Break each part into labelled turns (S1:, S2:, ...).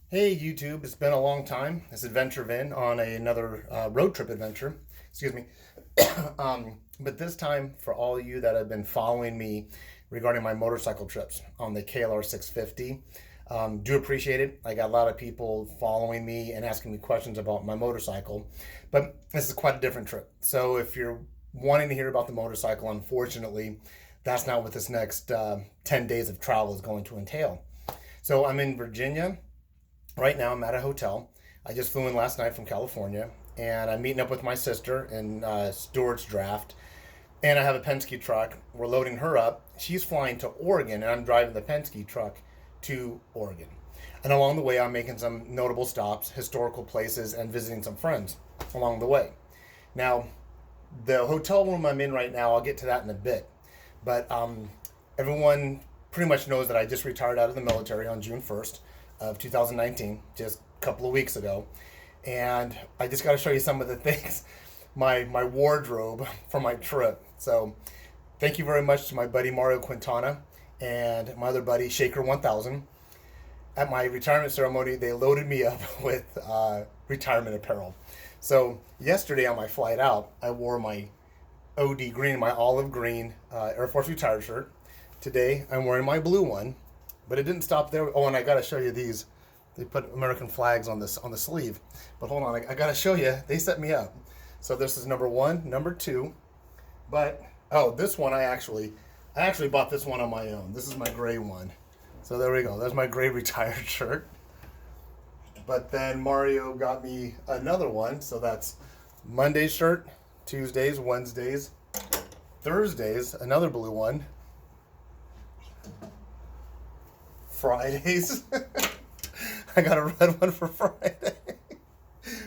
S1: Hey YouTube, it's been a long time. It's Adventure Vin on another road trip adventure. Excuse me. But this time, for all of you that have been following me regarding my motorcycle trips on the KLR 650, do appreciate it. I got a lot of people following me and asking me questions about my motorcycle, but this is quite a different trip. So if you're wanting to hear about the motorcycle, unfortunately, that's not what this next 10 days of travel is going to entail. So I'm in Virginia. Right now, I'm at a hotel. I just flew in last night from California, and I'm meeting up with my sister in Stewart's Draft. And I have a Penske truck. We're loading her up. She's flying to Oregon, and I'm driving the Penske truck to Oregon. And along the way, I'm making some notable stops, historical places, and visiting some friends along the way. Now, the hotel room I'm in right now, I'll get to that in a bit. But everyone pretty much knows that I just retired out of the military on June 1st of 2019, just a couple of weeks ago. And I just got to show you some of the things, my wardrobe for my trip. So thank you very much to my buddy Mario Quintana and my other buddy Shaker 1000. At my retirement ceremony, they loaded me up with retirement apparel. So yesterday on my flight out, I wore my OD green, my olive green Air Force retired shirt. Today I'm wearing my blue one, but it didn't stop there. Oh, and I gotta show you these. They put American flags on this on the sleeve. But hold on, I gotta show you. They set me up. So this is number one, number two. But oh, this one I actually bought this one on my own. This is my gray one. So there we go. That's my gray retired shirt. But then Mario got me another one. So that's Monday's shirt, Tuesdays, Wednesdays, Thursdays, another blue one, Fridays. I got a red one for Friday.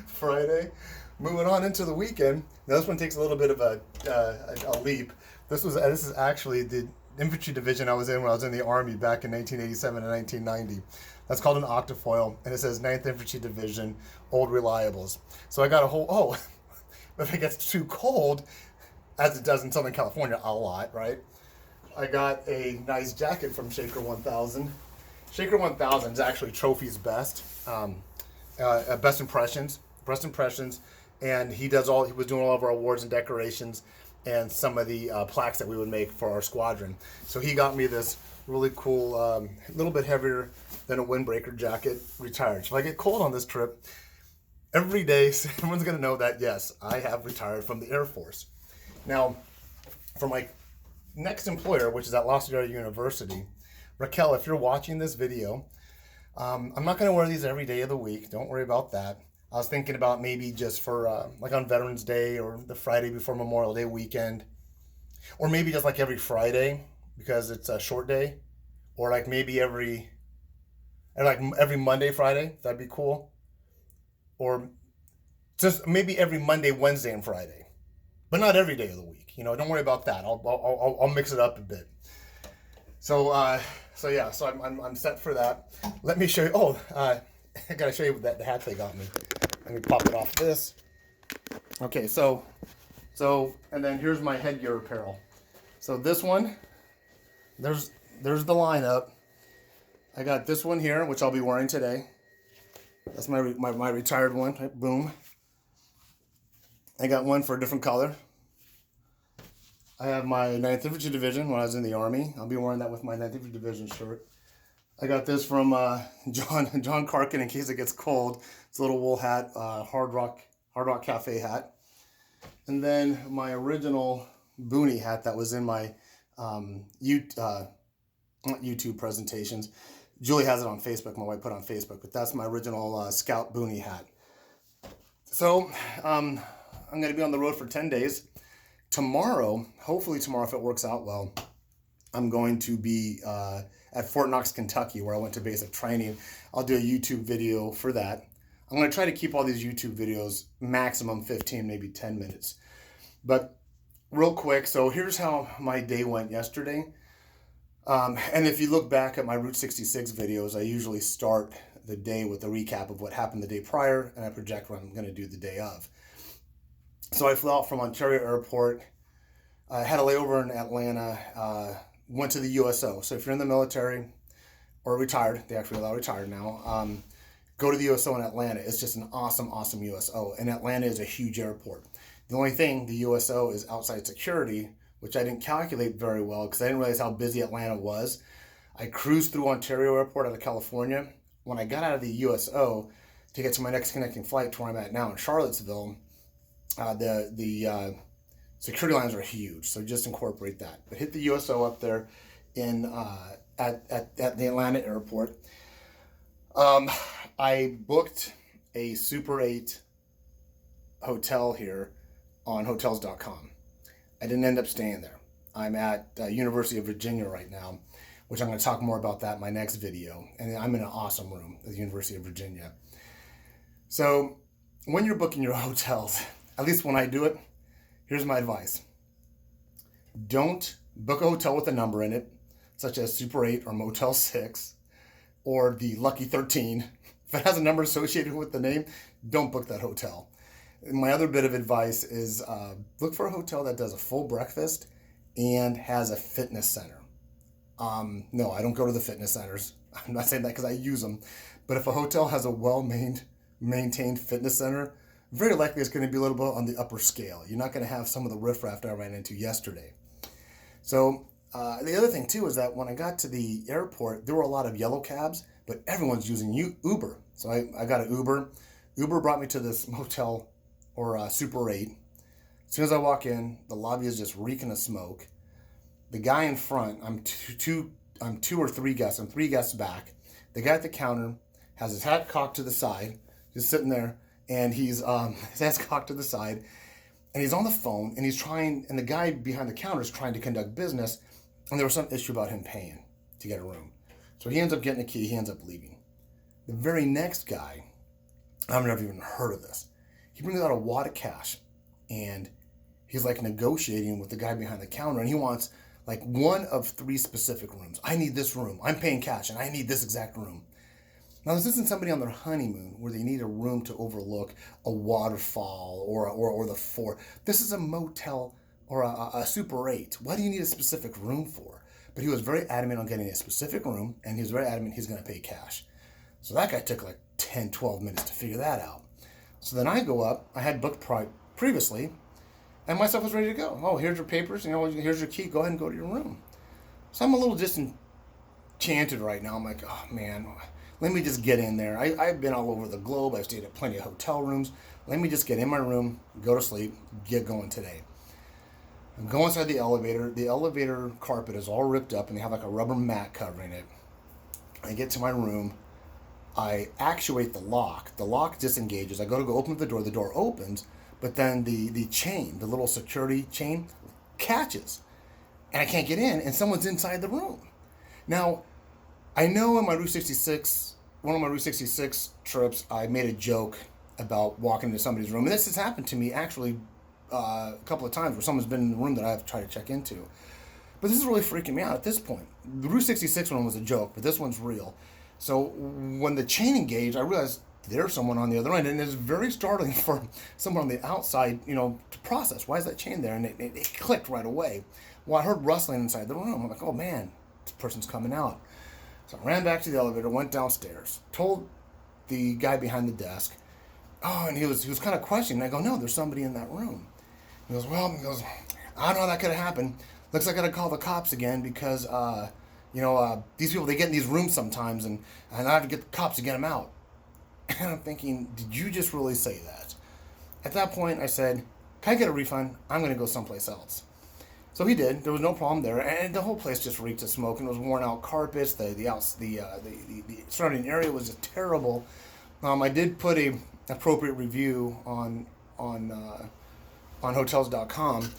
S1: Friday. Moving on into the weekend. Now this one takes a little bit of a leap. This is actually the infantry division I was in when I was in the Army back in 1987 and 1990. That's called an octafoil, and it says Ninth Infantry Division, Old Reliables. So I got a whole, oh, if it gets too cold, as it does in Southern California a lot, right? I got a nice jacket from Shaker 1000. Shaker 1000 is actually Trophy's best, best impressions, and he was doing all of our awards and decorations, and some of the plaques that we would make for our squadron. So he got me this really cool, a little bit heavier than a windbreaker jacket, retired. So if I get cold on this trip, every day everyone's gonna know that yes, I have retired from the Air Force. Now, for my next employer, which is at La Sierra University, Raquel, if you're watching this video, I'm not going to wear these every day of the week. Don't worry about that. I was thinking about maybe just for like on Veterans Day or the Friday before Memorial Day weekend, or maybe just like every Friday because it's a short day, or like maybe every Monday, Friday. That'd be cool. Or just maybe every Monday, Wednesday, and Friday, but not every day of the week. Don't worry about that. I'll mix it up a bit. So yeah, so I'm set for that. Let me show you. Oh, I gotta show you the hat they got me. Let me pop it off this. Okay, so and then here's my headgear apparel. So this one, there's the lineup. I got this one here, which I'll be wearing today. That's my retired one. Right, boom. I got one for a different color. I have my Ninth Infantry Division when I was in the Army. I'll be wearing that with my Ninth Infantry Division shirt. I got this from John Carkin in case it gets cold. It's a little wool hat, Hard Rock Cafe hat. And then my original Boonie hat that was in my YouTube presentations. Julie has it on Facebook. My wife put it on Facebook, but that's my original Scout Boonie hat. So I'm going to be on the road for 10 days. Tomorrow, hopefully tomorrow, if it works out well, I'm going to be at Fort Knox, Kentucky, where I went to basic training. I'll do a YouTube video for that. I'm going to try to keep all these YouTube videos maximum 15, maybe 10 minutes. But real quick, so here's how my day went yesterday. And if you look back at my Route 66 videos, I usually start the day with a recap of what happened the day prior, and I project what I'm going to do the day of. So I flew out from Ontario Airport. I had a layover in Atlanta. Went to the USO. So if you're in the military or retired, they actually allow retired now. go to the USO in Atlanta. It's just an awesome, awesome USO. And Atlanta is a huge airport. The only thing, the USO is outside security, which I didn't calculate very well because I didn't realize how busy Atlanta was. I cruised through Ontario Airport out of California. When I got out of the USO to get to my next connecting flight to where I'm at now in Charlottesville, the security lines are huge, so just incorporate that. But hit the USO up there in at the Atlanta airport. I booked a Super 8 hotel here on Hotels.com. I didn't end up staying there. I'm at University of Virginia right now, which I'm going to talk more about that in my next video. And I'm in an awesome room at the University of Virginia. So when you're booking your hotels, at least when I do it, here's my advice. Don't book a hotel with a number in it, such as Super 8 or Motel 6 or the Lucky 13. If it has a number associated with the name, don't book that hotel. My other bit of advice is look for a hotel that does a full breakfast and has a fitness center. No, I don't go to the fitness centers. I'm not saying that because I use them. But if a hotel has a well-maintained fitness center, very likely it's going to be a little bit on the upper scale. You're not going to have some of the riffraff I ran into yesterday. So the other thing, too, is that when I got to the airport, there were a lot of yellow cabs, but everyone's using Uber. So I got an Uber. Uber brought me to this motel or Super 8. As soon as I walk in, the lobby is just reeking of smoke. The guy in front, I'm two or three guests. I'm three guests back. The guy at the counter has his hat cocked to the side, just sitting there, and he's his hat's cocked to the side, and he's on the phone, and and the guy behind the counter is trying to conduct business, and there was some issue about him paying to get a room. So he ends up getting a key. He ends up leaving. The very next guy, I've never even heard of this. He brings out a wad of cash, and he's like negotiating with the guy behind the counter, and he wants like one of three specific rooms. I need this room. I'm paying cash, and I need this exact room. Now, this isn't somebody on their honeymoon where they need a room to overlook a waterfall or the fort. This is a motel or a Super 8. What do you need a specific room for? But he was very adamant on getting a specific room, and he was very adamant he's going to pay cash. So that guy took like 10, 12 minutes to figure that out. So then I go up. I had booked previously, and my stuff was ready to go. Oh, here's your papers. Here's your key. Go ahead and go to your room. So I'm a little disenchanted right now. I'm like, oh, man, let me just get in there. I've been all over the globe. I've stayed at plenty of hotel rooms. Let me just get in my room, go to sleep, get going today. I go inside the elevator. The elevator carpet is all ripped up, and they have like a rubber mat covering it. I get to my room. I actuate the lock. The lock disengages. I go open the door. The door opens, but then the chain, the little security chain, catches. And I can't get in, and someone's inside the room. Now, I know in my Route 66, one of my Route 66 trips, I made a joke about walking into somebody's room. And this has happened to me actually a couple of times where someone's been in the room that I've tried to check into. But this is really freaking me out at this point. The Route 66 one was a joke, but this one's real. So when the chain engaged, I realized there's someone on the other end, and it's very startling for someone on the outside, to process. Why is that chain there? And it clicked right away. Well, I heard rustling inside the room. I'm like, oh man, this person's coming out. So I ran back to the elevator, went downstairs, told the guy behind the desk, oh, and he was kind of questioning. I go, no, there's somebody in that room. He goes, I don't know how that could have happened. Looks like I gotta call the cops again because, these people, they get in these rooms sometimes, and I have to get the cops to get them out. And I'm thinking, did you just really say that? At that point, I said, can I get a refund? I'm going to go someplace else. So he did. There was no problem there, and the whole place just reeked of smoke, and it was worn out carpets. The surrounding area was just terrible. I did put a appropriate review on Hotels.com.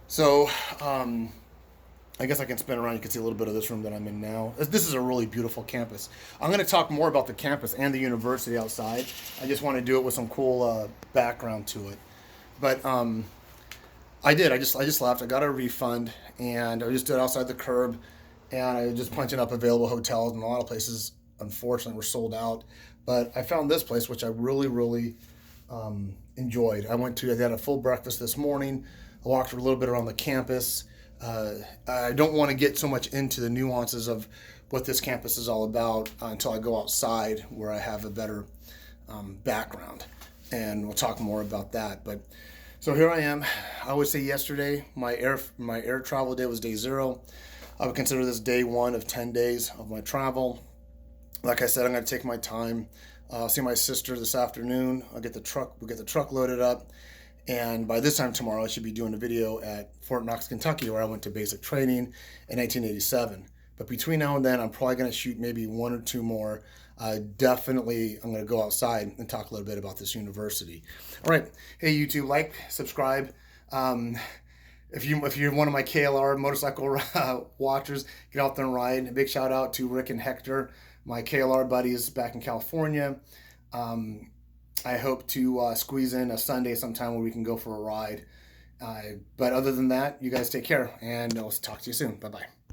S1: So I guess I can spin around. You can see a little bit of this room that I'm in now. This is a really beautiful campus. I'm going to talk more about the campus and the university outside. I just want to do it with some cool background to it. But I did. I just left. I got a refund, and I just stood outside the curb, and I was just punching up available hotels, and a lot of places, unfortunately, were sold out. But I found this place, which I really, really enjoyed. I had a full breakfast this morning. I walked a little bit around the campus. I don't want to get so much into the nuances of what this campus is all about until I go outside where I have a better background. And we'll talk more about that. But so here I am. I would say yesterday my air travel day was day 0. I would consider this day 1 of 10 days of my travel. Like I said, I'm going to take my time. I'll see my sister this afternoon. We'll get the truck loaded up. And by this time tomorrow, I should be doing a video at Fort Knox, Kentucky, where I went to basic training in 1987. But between now and then, I'm probably going to shoot maybe 1 or 2 more. Definitely, I'm going to go outside and talk a little bit about this university. All right. Hey, YouTube, like, subscribe. If you're one of my KLR motorcycle watchers, get out there and ride. A big shout out to Rick and Hector, my KLR buddies back in California. I hope to squeeze in a Sunday sometime where we can go for a ride. But other than that, you guys take care, and I'll talk to you soon. Bye-bye.